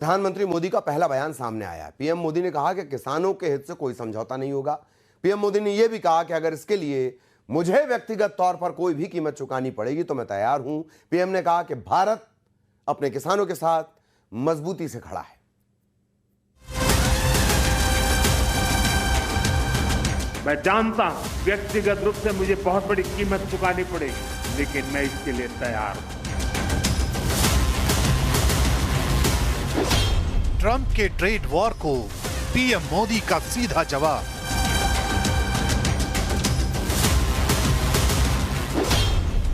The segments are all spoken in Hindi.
प्रधानमंत्री मोदी का पहला बयान सामने आया है। पीएम मोदी ने कहा कि किसानों के हित से कोई समझौता नहीं होगा। पीएम मोदी ने यह भी कहा कि अगर इसके लिए मुझे व्यक्तिगत तौर पर कोई भी कीमत चुकानी पड़ेगी तो मैं तैयार हूं। पीएम ने कहा कि भारत अपने किसानों के साथ मजबूती से खड़ा है। मैं जानता हूं व्यक्तिगत रूप से मुझे बहुत बड़ी कीमत चुकानी पड़ेगी, लेकिन मैं इसके लिए तैयार हूं। ट्रंप के ट्रेड वॉर को पीएम मोदी का सीधा जवाब।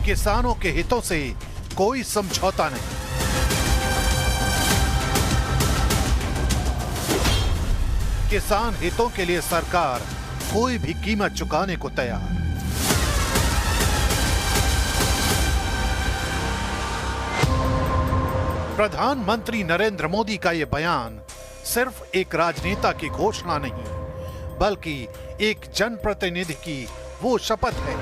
किसानों के हितों से कोई समझौता नहीं। किसान हितों के लिए सरकार कोई भी कीमत चुकाने को तैयार। प्रधानमंत्री नरेंद्र मोदी का यह बयान सिर्फ एक राजनेता की घोषणा नहीं, बल्कि एक जनप्रतिनिधि की वो शपथ है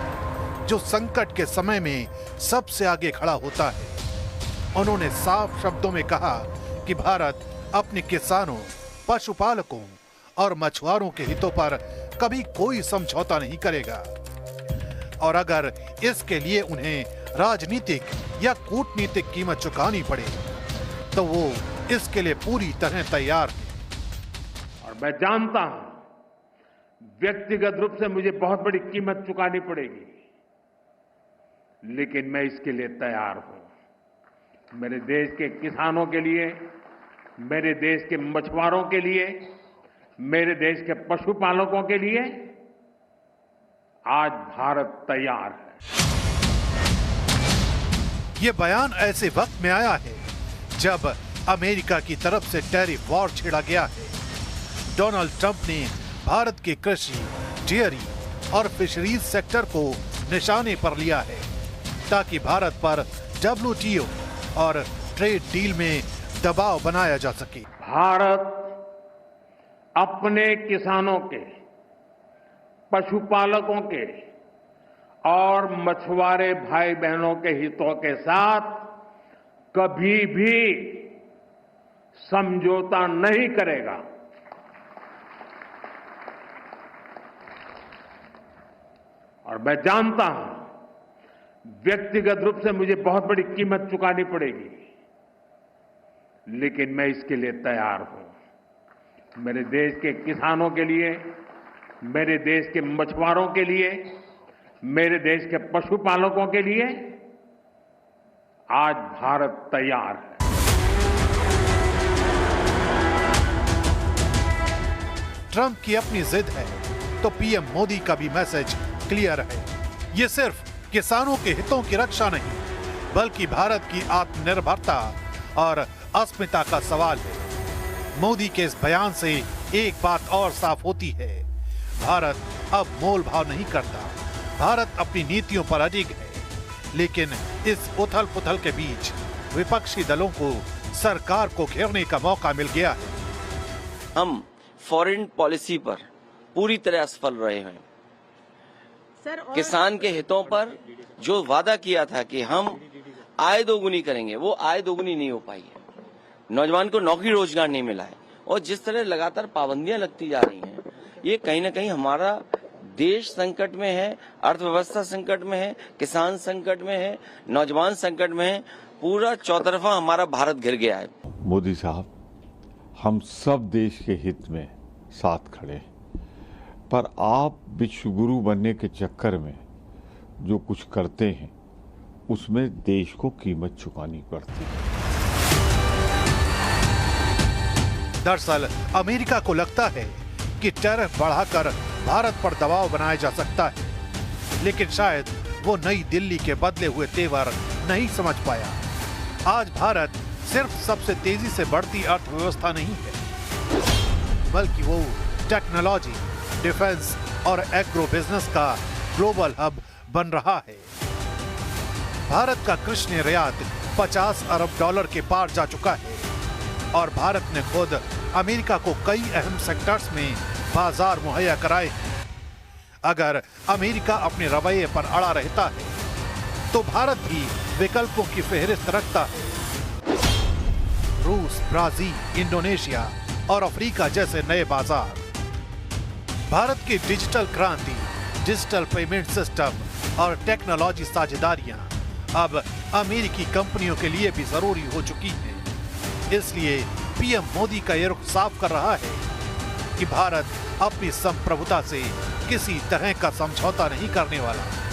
जो संकट के समय में सबसे आगे खड़ा होता है। उन्होंने साफ शब्दों में कहा कि भारत अपने किसानों, पशुपालकों और मछुआरों के हितों पर कभी कोई समझौता नहीं करेगा, और अगर इसके लिए उन्हें राजनीतिक या कूटनीतिक कीमत चुकानी पड़े तो वो इसके लिए पूरी तरह तैयार है। और मैं जानता हूं व्यक्तिगत रूप से मुझे बहुत बड़ी कीमत चुकानी पड़ेगी, लेकिन मैं इसके लिए तैयार हूं। मेरे देश के किसानों के लिए, मेरे देश के मछुआरों के लिए, मेरे देश के पशुपालकों के लिए आज भारत तैयार है। ये बयान ऐसे वक्त में आया है जब अमेरिका की तरफ से टैरिफ वॉर छेड़ा गया है। डोनाल्ड ट्रंप ने भारत के कृषि, डेयरी और फिशरीज सेक्टर को निशाने पर लिया है ताकि भारत पर WTO और ट्रेड डील में दबाव बनाया जा सके। भारत अपने किसानों के, पशुपालकों के और मछुआरे भाई बहनों के हितों के साथ कभी भी समझौता नहीं करेगा। और मैं जानता हूं व्यक्तिगत रूप से मुझे बहुत बड़ी कीमत चुकानी पड़ेगी, लेकिन मैं इसके लिए तैयार हूं। मेरे देश के किसानों के लिए, मेरे देश के मछुआरों के लिए, मेरे देश के पशुपालकों के लिए आज भारत तैयार है। ट्रंप की अपनी जिद है तो पीएम मोदी का भी मैसेज क्लियर है। ये सिर्फ किसानों के हितों की रक्षा नहीं, बल्कि भारत की आत्मनिर्भरता और अस्मिता का सवाल है। मोदी के इस बयान से एक बात और साफ होती है, भारत अब मोल भाव नहीं करता। भारत अपनी नीतियों पर अडिग है, लेकिन इस उथल पुथल के बीच विपक्षी दलों को सरकार को घेरने का मौका मिल गया है। हम फॉरेन पॉलिसी पर पूरी तरह असफल रहे हैं। किसान के हितों पर जो वादा किया था कि हम आय दोगुनी करेंगे, वो आय दोगुनी नहीं हो पाई है। नौजवान को नौकरी रोजगार नहीं मिला है, और जिस तरह लगातार पाबंदियां लगती जा रही हैं, ये कहीं ना कहीं हमारा देश संकट में है, अर्थव्यवस्था संकट में है, किसान संकट में है, नौजवान संकट में है, पूरा चौतरफा हमारा भारत घिर गया है। मोदी साहब, हम सब देश के हित में साथ खड़े हैं, पर आप विश्व गुरु बनने के चक्कर में जो कुछ करते हैं उसमें देश को कीमत चुकानी पड़ती है। दरअसल अमेरिका को लगता है कि टैरिफ बढ़ाकर भारत पर दबाव बनाया जा सकता है, लेकिन शायद वो नई दिल्ली के बदले हुए तेवर नहीं समझ पाया। आज भारत सिर्फ सबसे तेजी से बढ़ती अर्थव्यवस्था नहीं है, बल्कि वो टेक्नोलॉजी, डिफेंस और एग्रो बिजनेस का ग्लोबल हब बन रहा है। भारत का कृषि निर्यात $50 अरब के पार जा चुका है, और भारत ने खुद अमेरिका को कई अहम सेक्टर्स में बाजार मुहैया कराए हैं। अगर अमेरिका अपने रवैये पर अड़ा रहता है तो भारत भी विकल्पों की फेहरिस्त रखता है। रूस, ब्राजील, इंडोनेशिया और अफ्रीका जैसे नए बाजार। भारत की डिजिटल क्रांति, डिजिटल पेमेंट सिस्टम और टेक्नोलॉजी साझेदारियां अब अमेरिकी कंपनियों के लिए भी जरूरी हो चुकी हैं। इसलिए पीएम मोदी का ये रुख साफ कर रहा है कि भारत अपनी संप्रभुता से किसी तरह का समझौता नहीं करने वाला।